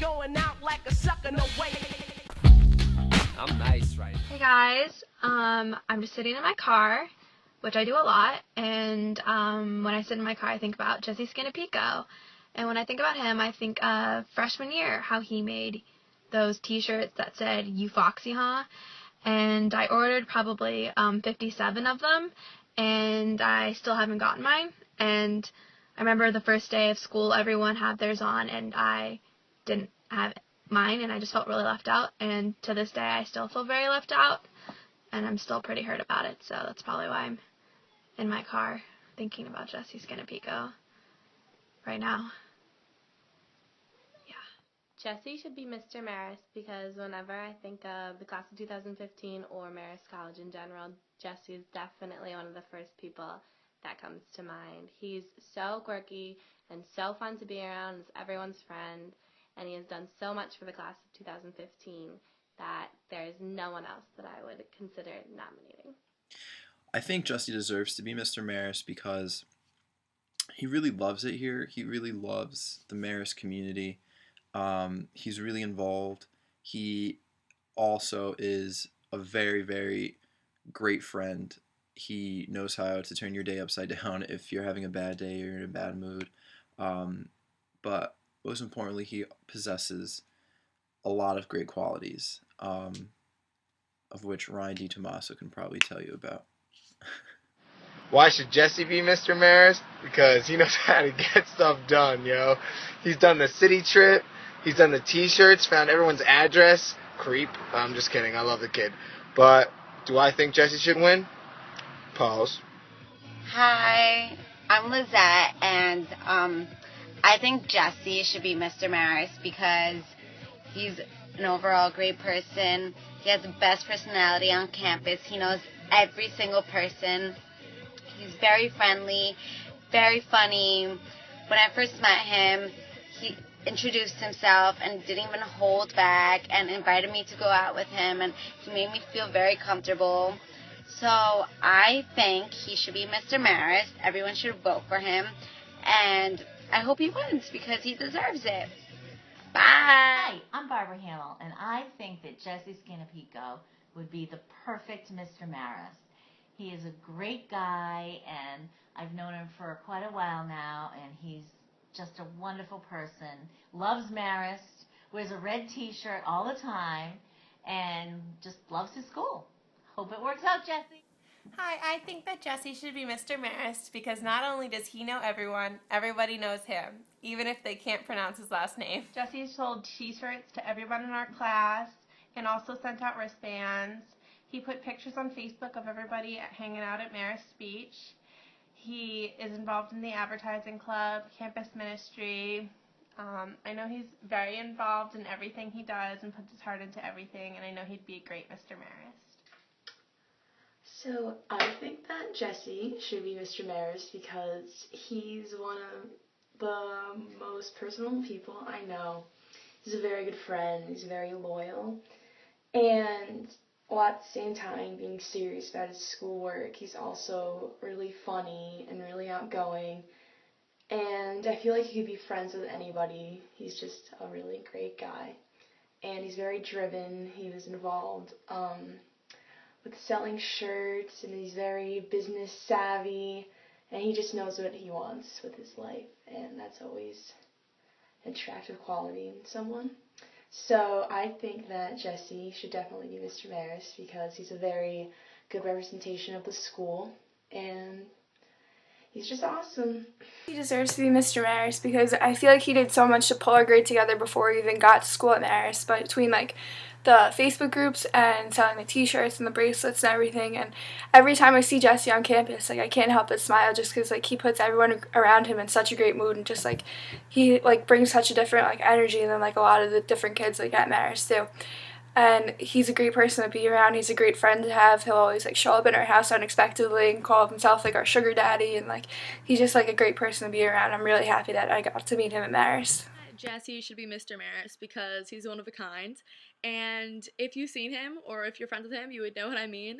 going out like a sucker, no way. I'm nice, right? Hey guys, I'm just sitting in my car, which I do a lot, and when I sit in my car I think about Jesse Scannapieco, and when I think about him I think of freshman year, how he made those t-shirts that said "You Foxy, huh?" and I ordered probably 57 of them, and I still haven't gotten mine, and I remember the first day of school everyone had theirs on, and I didn't have mine, and I just felt really left out, and to this day I still feel very left out, and I'm still pretty hurt about it, so that's probably why I'm in my car thinking about Jesse Scannapieco right now. Jesse should be Mr. Marist because whenever I think of the class of 2015 or Marist College in general, Jesse is definitely one of the first people that comes to mind. He's so quirky and so fun to be around, is everyone's friend, and he has done so much for the class of 2015 that there is no one else that I would consider nominating. I think Jesse deserves to be Mr. Marist because he really loves it here. He really loves the Marist community. He's really involved. He also is a very, very great friend. He knows how to turn your day upside down if you're having a bad day or you're in a bad mood. But most importantly, he possesses a lot of great qualities, of which Ryan DiTomaso can probably tell you about. Why should Jesse be Mr. Marist? Because he knows how to get stuff done, yo. He's done the city trip. He's done the t-shirts, found everyone's address. Creep. I'm just kidding. I love the kid. But do I think Jesse should win? Pause. Hi, I'm Lizette, and I think Jesse should be Mr. Marist because he's an overall great person. He has the best personality on campus. He knows every single person. He's very friendly, very funny. When I first met him, he introduced himself and didn't even hold back and invited me to go out with him, and he made me feel very comfortable. So I think he should be Mr. Marist. Everyone should vote for him, and I hope he wins because he deserves it. Bye. Hi, I'm Barbara Hamill, and I think that Jesse Scannapieco would be the perfect Mr. Marist. He is a great guy, and I've known him for quite a while now, and he's just a wonderful person. Loves Marist, wears a red t-shirt all the time, and just loves his school. Hope it works out, Jesse. Hi, I think that Jesse should be Mr. Marist because not only does he know everyone, everybody knows him, even if they can't pronounce his last name. Jesse sold t-shirts to everyone in our class and also sent out wristbands. He put pictures on Facebook of everybody hanging out at Marist Beach. He is involved in the advertising club, campus ministry. I know he's very involved in everything he does and puts his heart into everything, and I know he'd be a great Mr. Marist. So I think that Jesse should be Mr. Marist because he's one of the most personal people I know. He's a very good friend. He's very loyal. And while at the same time being serious about his schoolwork, he's also really funny and really outgoing. And I feel like he could be friends with anybody. He's just a really great guy. And he's very driven. He was involved with selling shirts, and he's very business savvy. And he just knows what he wants with his life. And that's always an attractive quality in someone. So I think that Jesse should definitely be Mr. Marist because he's a very good representation of the school, and he's just awesome. He deserves to be Mr. Marist because I feel like he did so much to pull our grade together before we even got to school at Marist, but between like the Facebook groups and selling the t-shirts and the bracelets and everything, and every time I see Jesse on campus, like I can't help but smile just because like he puts everyone around him in such a great mood, and just like he like brings such a different like energy than like a lot of the different kids like at Marist too. And he's a great person to be around. He's a great friend to have. He'll always like show up in our house unexpectedly and call himself like our sugar daddy, and like he's just like a great person to be around. I'm really happy that I got to meet him at Marist. Jesse should be Mr. Marist because he's one of a kind, and if you've seen him or if you're friends with him, you would know what I mean.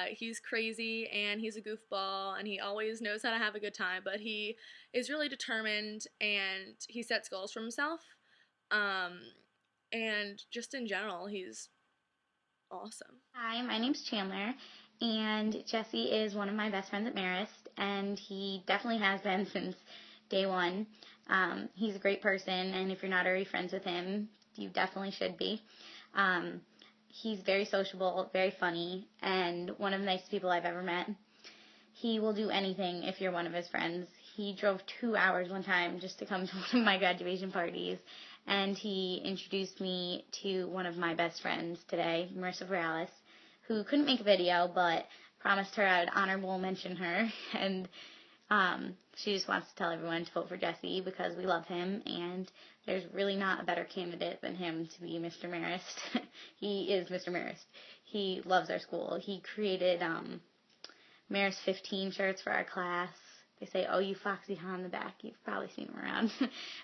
He's crazy and he's a goofball and he always knows how to have a good time, but he is really determined and he sets goals for himself. And just in general, he's awesome. Hi, my name's Chandler, and Jesse is one of my best friends at Marist, and he definitely has been since day one. He's a great person, and if you're not already friends with him, you definitely should be. He's very sociable, very funny, and one of the nicest people I've ever met. He will do anything if you're one of his friends. He drove 2 hours one time just to come to one of my graduation parties, and he introduced me to one of my best friends today, Marist, who couldn't make a video, but promised her I would honorable mention her, and she just wants to tell everyone to vote for Jesse because we love him, and there's really not a better candidate than him to be Mr. Marist. He is Mr. Marist. He loves our school. He created Marist 15 shirts for our class. They say, "Oh, you Foxy on the back." You've probably seen them around.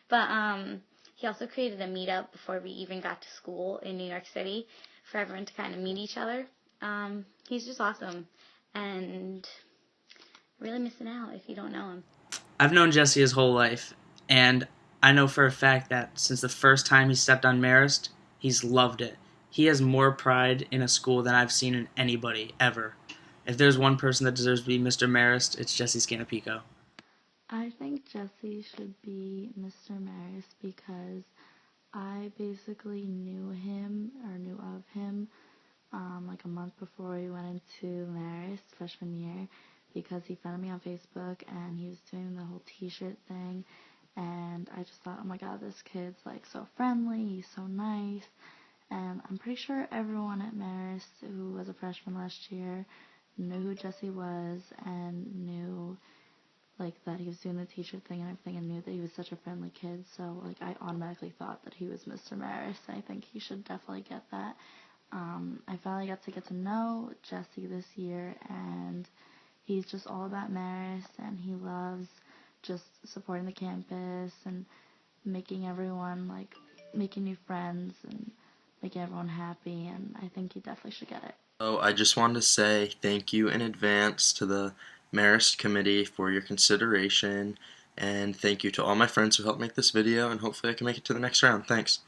But he also created a meetup before we even got to school in New York City for everyone to kind of meet each other. He's just awesome, and really missing out if you don't know him. I've known Jesse his whole life, and I know for a fact that since the first time he stepped on Marist, he's loved it. He has more pride in a school than I've seen in anybody, ever. If there's one person that deserves to be Mr. Marist, it's Jesse Scannapieco. I think Jesse should be Mr. Marist because I basically knew him, or knew of him, like a month before we went into Marist freshman year, because he found me on Facebook and he was doing the whole t-shirt thing, and I just thought, oh my god, this kid's like so friendly, he's so nice, and I'm pretty sure everyone at Marist who was a freshman last year knew who Jesse was and knew like that he was doing the t-shirt thing and everything, and knew that he was such a friendly kid, so like I automatically thought that he was Mr. Marist, and I think he should definitely get that. I finally got to know Jesse this year, and he's just all about Marist, and he loves just supporting the campus and making everyone, like, making new friends and making everyone happy, and I think he definitely should get it. So I just wanted to say thank you in advance to the Marist Committee for your consideration, and thank you to all my friends who helped make this video, and hopefully I can make it to the next round. Thanks.